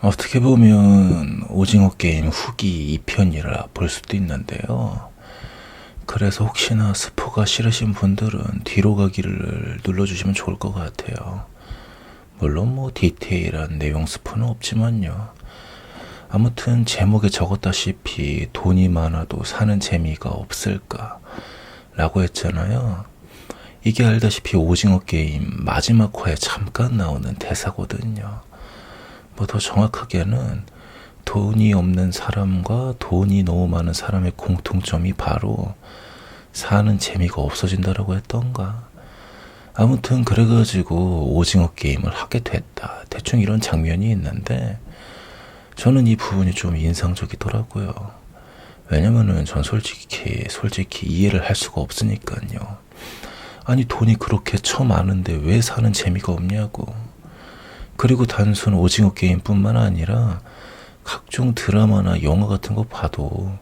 어떻게 보면 오징어 게임 후기 2편이라 볼 수도 있는데요. 그래서 혹시나 스포가 싫으신 분들은 뒤로 가기를 눌러주시면 좋을 것 같아요. 물론 디테일한 내용 스포는 없지만요. 아무튼 제목에 적었다시피 돈이 많아도 사는 재미가 없을까 라고 했잖아요. 이게 알다시피 오징어 게임 마지막 화에 잠깐 나오는 대사거든요. 더 정확하게는 돈이 없는 사람과 돈이 너무 많은 사람의 공통점이 바로 사는 재미가 없어진다라고 했던가. 아무튼 그래가지고 오징어 게임을 하게 됐다. 대충 이런 장면이 있는데 저는 이 부분이 좀 인상적이더라고요. 왜냐면은 전 솔직히 이해를 할 수가 없으니까요. 아니 돈이 그렇게 많은데 왜 사는 재미가 없냐고. 그리고 단순 오징어 게임뿐만 아니라 각종 드라마나 영화 같은 거 봐도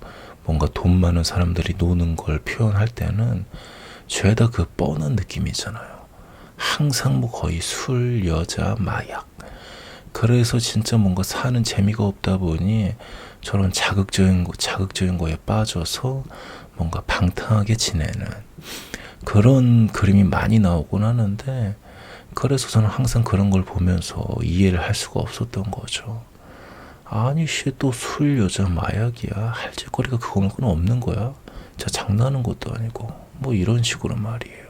뭔가 돈 많은 사람들이 노는 걸 표현할 때는 죄다 그 뻔한 느낌이잖아요. 항상 거의 술, 여자, 마약. 그래서 진짜 뭔가 사는 재미가 없다 보니 저런 자극적인 거에 빠져서 뭔가 방탕하게 지내는 그런 그림이 많이 나오곤 하는데, 그래서 저는 항상 그런 걸 보면서 이해를 할 수가 없었던 거죠. 아니 또 술, 여자, 마약이야. 할 짓거리가 그거 말고는 없는 거야. 자, 장난하는 것도 아니고 이런 식으로 말이에요.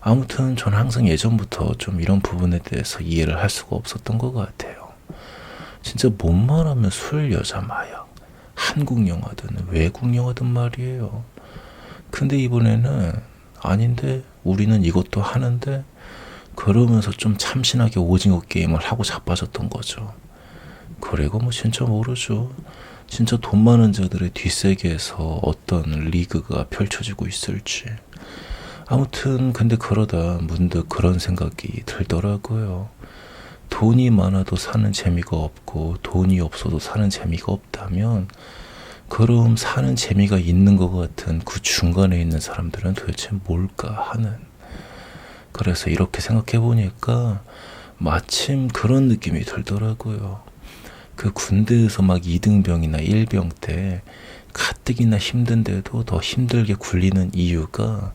아무튼 저는 항상 예전부터 좀 이런 부분에 대해서 이해를 할 수가 없었던 것 같아요. 진짜 뭔만 하면 술, 여자, 마약. 한국 영화든 외국 영화든 말이에요. 근데 이번에는 아닌데 우리는 이것도 하는데, 그러면서 좀 참신하게 오징어 게임을 하고 자빠졌던 거죠. 그리고 진짜 모르죠. 진짜 돈 많은 자들의 뒷세계에서 어떤 리그가 펼쳐지고 있을지. 아무튼 근데 그러다 문득 그런 생각이 들더라고요. 돈이 많아도 사는 재미가 없고 돈이 없어도 사는 재미가 없다면, 그럼 사는 재미가 있는 것 같은 그 중간에 있는 사람들은 도대체 뭘까 하는. 그래서 이렇게 생각해 보니까 마침 그런 느낌이 들더라고요. 그 군대에서 이등병이나 일병 때 가뜩이나 힘든데도 더 힘들게 굴리는 이유가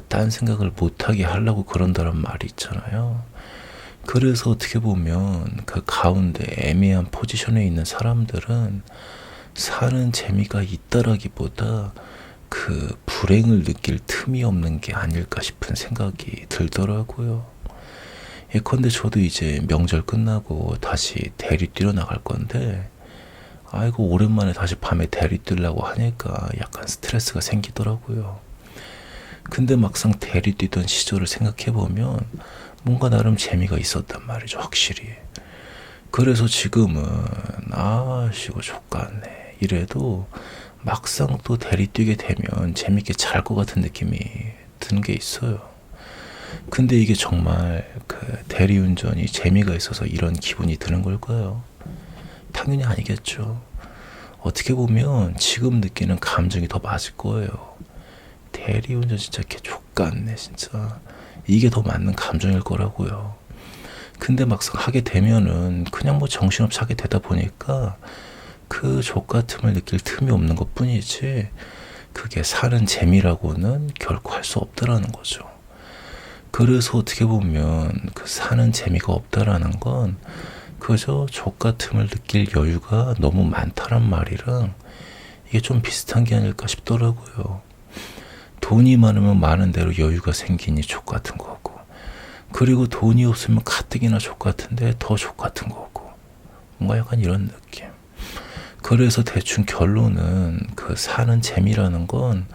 딴 생각을 못하게 하려고 그런다란 말이 있잖아요. 그래서 어떻게 보면 그 가운데 애매한 포지션에 있는 사람들은 사는 재미가 있다라기보다 그 불행을 느낄 틈이 없는 게 아닐까 싶은 생각이 들더라고요. 예컨대 저도 이제 명절 끝나고 다시 대리 뛰러 나갈 건데, 아이고 오랜만에 다시 밤에 대리 뛰려고 하니까 약간 스트레스가 생기더라고요. 근데 막상 대리 뛰던 시절을 생각해보면 뭔가 나름 재미가 있었단 말이죠, 확실히. 그래서 지금은 이거 족같네 이래도 막상 또 대리 뛰게 되면 재밌게 잘 것 같은 느낌이 드는 게 있어요. 근데 이게 정말 대리운전이 재미가 있어서 이런 기분이 드는 걸까요? 당연히 아니겠죠. 어떻게 보면 지금 느끼는 감정이 더 맞을 거예요. 대리운전 진짜 족같네 진짜. 이게 더 맞는 감정일 거라고요. 근데 막상 하게 되면은 그냥 정신없이 하게 되다 보니까 그 족같음을 느낄 틈이 없는 것 뿐이지, 그게 사는 재미라고는 결코 할 수 없다라는 거죠. 그래서 어떻게 보면 그 사는 재미가 없다라는 건 그저 족같음을 느낄 여유가 너무 많다란 말이랑 이게 좀 비슷한 게 아닐까 싶더라고요. 돈이 많으면 많은 대로 여유가 생기니 족같은 거고, 그리고 돈이 없으면 가뜩이나 족같은데 더 족같은 거고, 뭔가 약간 이런 느낌. 그래서 대충 결론은 그 사는 재미라는 건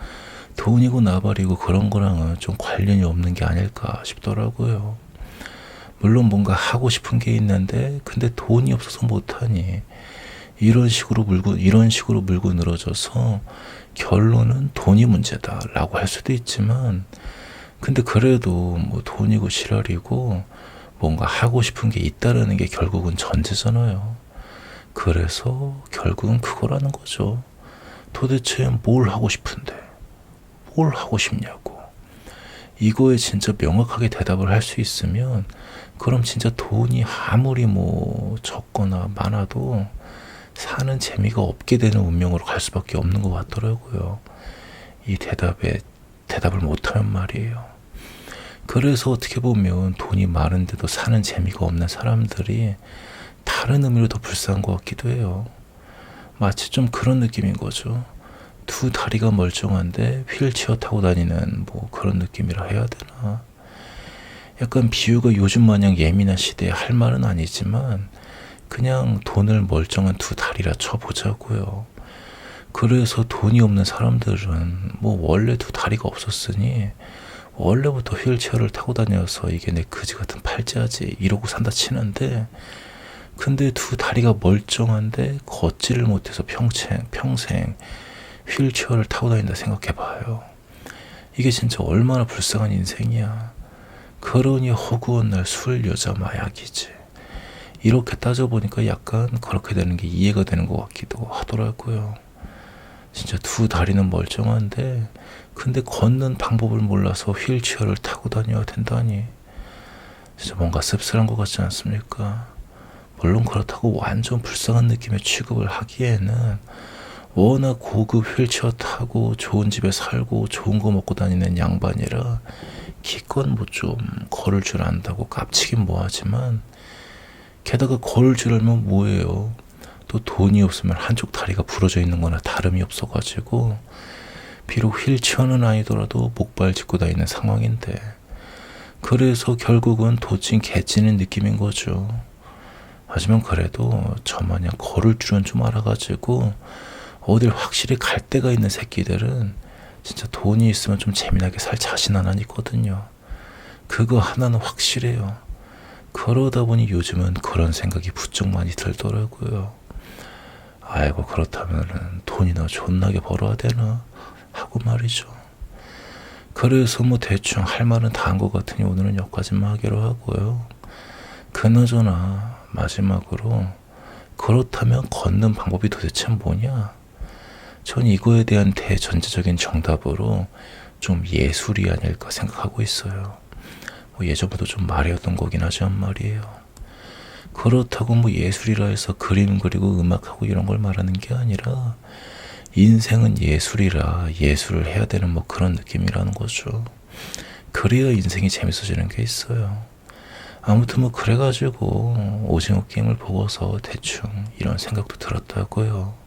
돈이고 나발이고 그런 거랑은 좀 관련이 없는 게 아닐까 싶더라고요. 물론 뭔가 하고 싶은 게 있는데 근데 돈이 없어서 못하니 이런 식으로 물고 늘어져서 결론은 돈이 문제다라고 할 수도 있지만, 근데 그래도 돈이고 지랄이고 뭔가 하고 싶은 게 있다라는 게 결국은 전제잖아요. 그래서 결국은 그거라는 거죠. 도대체 뭘 하고 싶은데 뭘 하고 싶냐고. 이거에 진짜 명확하게 대답을 할 수 있으면 그럼 진짜 돈이 아무리 뭐 적거나 많아도 사는 재미가 없게 되는 운명으로 갈 수밖에 없는 것 같더라고요. 이 대답을 못하면 말이에요. 그래서 어떻게 보면 돈이 많은데도 사는 재미가 없는 사람들이 다른 의미로 더 불쌍한 것 같기도 해요. 마치 좀 그런 느낌인 거죠. 두 다리가 멀쩡한데 휠체어 타고 다니는 뭐 그런 느낌이라 해야 되나. 약간 비유가 요즘 마냥 예민한 시대에 할 말은 아니지만 그냥 돈을 멀쩡한 두 다리라 쳐보자고요. 그래서 돈이 없는 사람들은 뭐 원래 두 다리가 없었으니 원래부터 휠체어를 타고 다녀서 이게 내 그지 같은 팔자지 이러고 산다 치는데, 근데 두 다리가 멀쩡한데 걷지를 못해서 평생 휠체어를 타고 다닌다 생각해봐요. 이게 진짜 얼마나 불쌍한 인생이야. 그러니 허구한 날 술, 여자, 마약이지. 이렇게 따져보니까 약간 그렇게 되는 게 이해가 되는 것 같기도 하더라고요. 진짜 두 다리는 멀쩡한데 근데 걷는 방법을 몰라서 휠체어를 타고 다녀야 된다니. 진짜 뭔가 씁쓸한 것 같지 않습니까? 물론 그렇다고 완전 불쌍한 느낌의 취급을 하기에는 워낙 고급 휠체어 타고 좋은 집에 살고 좋은 거 먹고 다니는 양반이라 기껏 뭐 좀 걸을 줄 안다고 깝치긴 뭐하지만, 게다가 걸을 줄 알면 뭐예요. 또 돈이 없으면 한쪽 다리가 부러져 있는 거나 다름이 없어가지고 비록 휠체어는 아니더라도 목발 짚고 다니는 상황인데, 그래서 결국은 도찐 개찐인 느낌인 거죠. 하지만 그래도 저마냥 걸을 줄은 좀 알아가지고 어딜 확실히 갈 데가 있는 새끼들은 진짜 돈이 있으면 좀 재미나게 살 자신 하나는 있거든요. 그거 하나는 확실해요. 그러다 보니 요즘은 그런 생각이 부쩍 많이 들더라고요. 아이고, 그렇다면은 돈이나 존나게 벌어야 되나 하고 말이죠. 그래서 뭐 대충 할 말은 다 한 것 같으니 오늘은 여기까지만 하기로 하고요. 그나저나 마지막으로, 그렇다면 걷는 방법이 도대체 뭐냐? 전 이거에 대한 대전제적인 정답으로 좀 예술이 아닐까 생각하고 있어요. 뭐 예전부터 좀 말해왔던 거긴 하지만 말이에요. 그렇다고 뭐 예술이라 해서 그림 그리고 음악하고 이런 걸 말하는 게 아니라 인생은 예술이라 예술을 해야 되는 뭐 그런 느낌이라는 거죠. 그래야 인생이 재밌어지는 게 있어요. 아무튼 뭐 그래가지고 오징어 게임을 보고서 대충 이런 생각도 들었다고요.